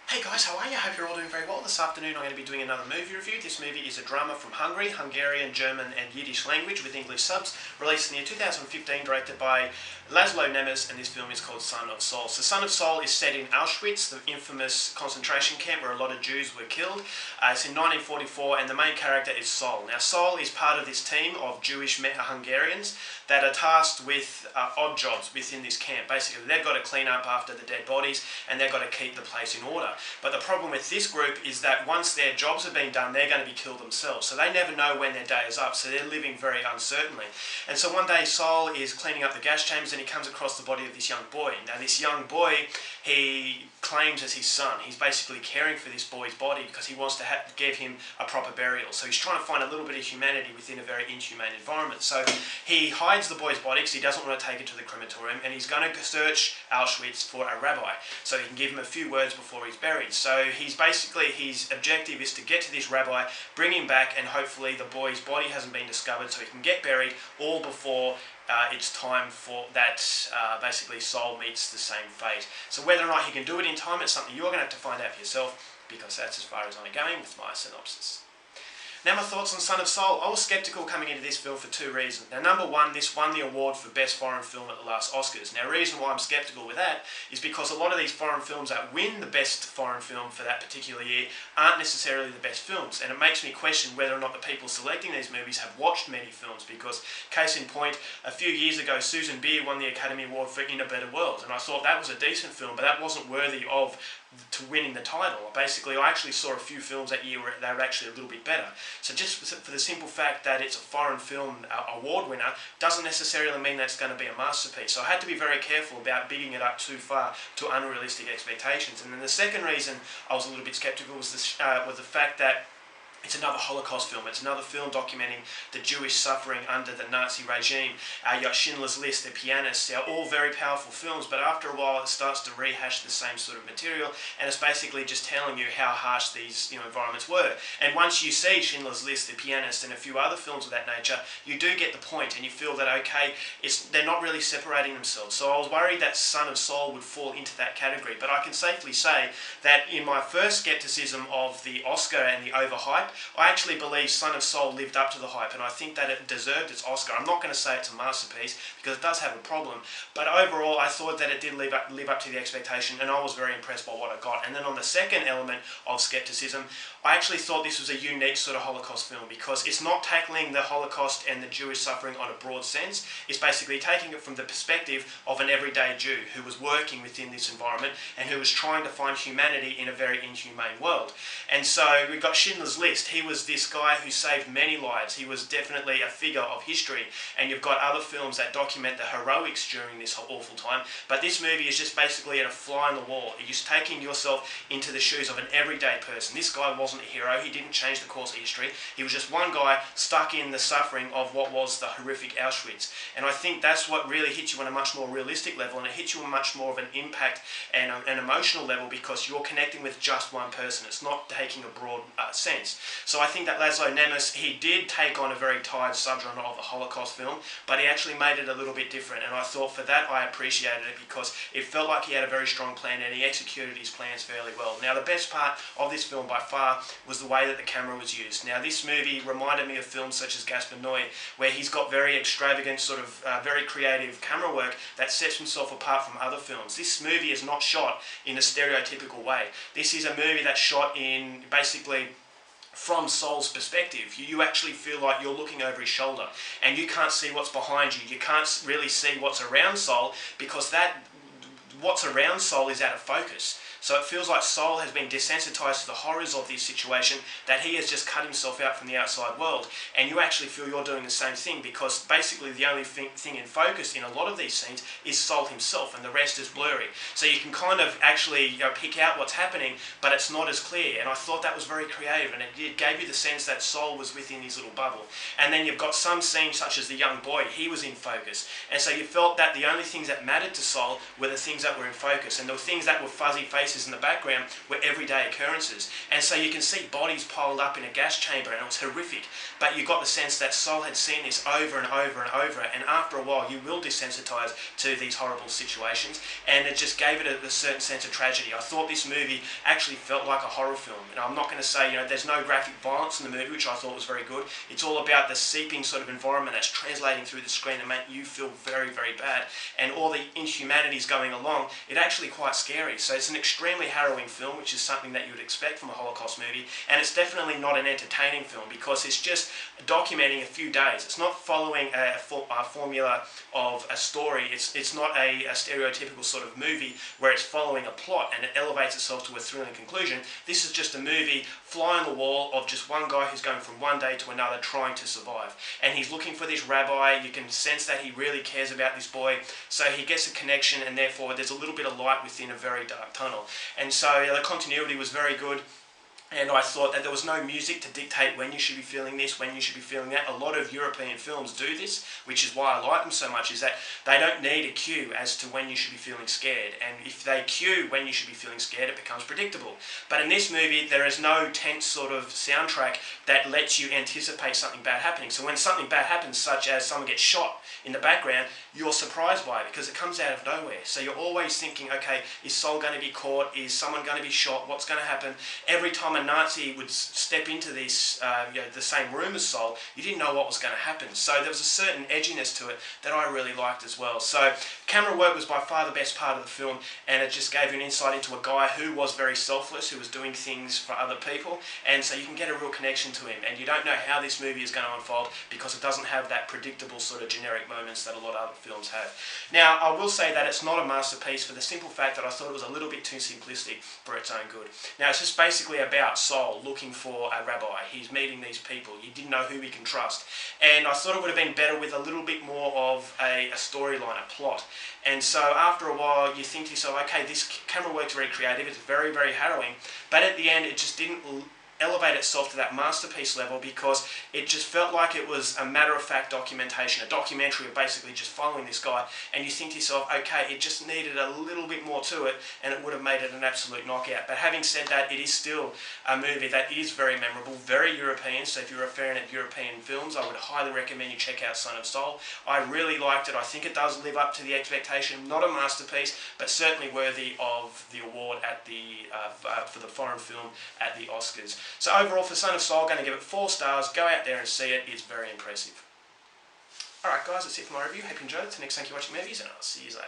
Hey guys, how are you? I hope you're all doing very well. This afternoon I'm going to be doing another movie review. This movie is a drama from Hungary, Hungarian, German and Yiddish language with English subs, released in the year 2015, directed by Laszlo Nemes, and this film is called Son of Saul. So Son of Saul is set in Auschwitz, the infamous concentration camp where a lot of Jews were killed. It's in 1944 and the main character is Saul. Now Saul is part of this team of Jewish Hungarians that are tasked with odd jobs within this camp. Basically they've got to clean up after the dead bodies and they've got to keep the place in order. But the problem with this group is that once their jobs have been done, they're going to be killed themselves. So they never know when their day is up, so they're living very uncertainly. And so one day Saul is cleaning up the gas chambers and he comes across the body of this young boy. Now this young boy, he claims as his son. He's basically caring for this boy's body because he wants to give him a proper burial. So he's trying to find a little bit of humanity within a very inhumane environment. So he hides the boy's body because he doesn't want to take it to the crematorium, and he's going to search Auschwitz for a rabbi so he can give him a few words before he's buried. So his objective is to get to this rabbi, bring him back, and hopefully the boy's body hasn't been discovered so he can get buried all before it's time for that basically Saul meets the same fate. So whether or not he can do it in time, it's something you're going to have to find out for yourself, because that's as far as I'm going with my synopsis. Now my thoughts on Son of Saul. I was sceptical coming into this film for two reasons. Now number one, this won the award for Best Foreign Film at the last Oscars. Now the reason why I'm sceptical with that is because a lot of these foreign films that win the Best Foreign Film for that particular year aren't necessarily the best films, and it makes me question whether or not the people selecting these movies have watched many films, because case in point, a few years ago Susan Beer won the Academy Award for In a Better World, and I thought that was a decent film, but that wasn't worthy of winning the title. Basically, I actually saw a few films that year where they were actually a little bit better. So just for the simple fact that it's a foreign film award winner doesn't necessarily mean that's going to be a masterpiece. So I had to be very careful about bigging it up too far to unrealistic expectations. And then the second reason I was a little bit sceptical was the fact that it's another Holocaust film. It's another film documenting the Jewish suffering under the Nazi regime. You got Schindler's List, The Pianist. They're all very powerful films, but after a while it starts to rehash the same sort of material, and it's basically just telling you how harsh these environments were. And once you see Schindler's List, The Pianist, and a few other films of that nature, you do get the point, and you feel that, okay, they're not really separating themselves. So I was worried that Son of Saul would fall into that category, but I can safely say that in my first skepticism of the Oscar and the overhype, I actually believe Son of Saul lived up to the hype, and I think that it deserved its Oscar. I'm not going to say it's a masterpiece because it does have a problem, but overall I thought that it did live up to the expectation, and I was very impressed by what I got. And then on the second element of skepticism, I actually thought this was a unique sort of Holocaust film, because it's not tackling the Holocaust and the Jewish suffering on a broad sense. It's basically taking it from the perspective of an everyday Jew who was working within this environment and who was trying to find humanity in a very inhumane world. And so we've got Schindler's List. He was this guy who saved many lives. He was definitely a figure of history. And you've got other films that document the heroics during this awful time. But this movie is just basically a fly on the wall. You're just taking yourself into the shoes of an everyday person. This guy wasn't a hero. He didn't change the course of history. He was just one guy stuck in the suffering of what was the horrific Auschwitz. And I think that's what really hits you on a much more realistic level, and it hits you on much more of an impact and an emotional level, because you're connecting with just one person. It's not taking a broad sense. So I think that Laszlo Nemes, he did take on a very tired subgenre of a Holocaust film, but he actually made it a little bit different, and I thought for that I appreciated it, because it felt like he had a very strong plan and he executed his plans fairly well. Now the best part of this film by far was the way that the camera was used. Now this movie reminded me of films such as Gaspar Noé, where he's got very extravagant sort of very creative camera work that sets himself apart from other films. This movie is not shot in a stereotypical way. This is a movie that's shot in basically from Saul's perspective. You actually feel like you're looking over his shoulder and you can't see what's behind you. You can't really see what's around Saul, because what's around Saul is out of focus. So it feels like Saul has been desensitized to the horrors of this situation, that he has just cut himself out from the outside world. And you actually feel you're doing the same thing, because basically the only thing in focus in a lot of these scenes is Saul himself, and the rest is blurry. So you can kind of actually pick out what's happening, but it's not as clear. And I thought that was very creative, and it gave you the sense that Saul was within his little bubble. And then you've got some scenes such as the young boy, he was in focus. And so you felt that the only things that mattered to Saul were the things that were in focus, and the things that were fuzzy faces places in the background were everyday occurrences. And so you can see bodies piled up in a gas chamber, and it was horrific. But you got the sense that Saul had seen this over and over and over, and after a while you will desensitise to these horrible situations, and it just gave it a certain sense of tragedy. I thought this movie actually felt like a horror film. And I'm not going to say, there's no graphic violence in the movie, which I thought was very good. It's all about the seeping sort of environment that's translating through the screen and make you feel very, very bad. And all the inhumanities going along, it's actually quite scary. So it's an extremely harrowing film, which is something that you would expect from a Holocaust movie. And it's definitely not an entertaining film because it's just documenting a few days. It's not following a formula of a story. It's not a stereotypical sort of movie where it's following a plot and it elevates itself to a thrilling conclusion. This is just a movie fly on the wall of just one guy who's going from one day to another trying to survive. And he's looking for this rabbi. You can sense that he really cares about this boy. So he gets a connection, and therefore there's a little bit of light within a very dark tunnel. And so the continuity was very good. And I thought that there was no music to dictate when you should be feeling this, when you should be feeling that. A lot of European films do this, which is why I like them so much, is that they don't need a cue as to when you should be feeling scared. And if they cue when you should be feeling scared, it becomes predictable. But in this movie, there is no tense sort of soundtrack that lets you anticipate something bad happening. So when something bad happens, such as someone gets shot in the background, you're surprised by it because it comes out of nowhere. So you're always thinking, okay, is Saul going to be caught? Is someone going to be shot? What's going to happen? Every time a Nazi would step into this, the same room as Saul, you didn't know what was going to happen. So there was a certain edginess to it that I really liked as well. So camera work was by far the best part of the film, and it just gave you an insight into a guy who was very selfless, who was doing things for other people, and so you can get a real connection to him. And you don't know how this movie is going to unfold because it doesn't have that predictable sort of generic moments that a lot of other films have. Now, I will say that it's not a masterpiece for the simple fact that I thought it was a little bit too simplistic for its own good. Now, it's just basically about Saul looking for a rabbi. He's meeting these people. You didn't know who he can trust. And I thought it would have been better with a little bit more of a storyline, a plot. And so after a while, you think to yourself, okay, this camera work's very creative. It's very, very harrowing. But at the end, it just didn't elevate itself to that masterpiece level because it just felt like it was a matter-of-fact documentation, a documentary of basically just following this guy, and you think to yourself, okay, it just needed a little bit more to it and it would have made it an absolute knockout. But having said that, it is still a movie that is very memorable, very European, so if you're a fan of European films, I would highly recommend you check out Son of Saul. I really liked it. I think it does live up to the expectation. Not a masterpiece, but certainly worthy of the award at for the foreign film at the Oscars. So overall, for Son of Saul, I'm going to give it 4 stars. Go out there and see it. It's very impressive. Alright guys, that's it for my review. Hope you enjoyed it. Till next time, keep watching movies, and I'll see you later.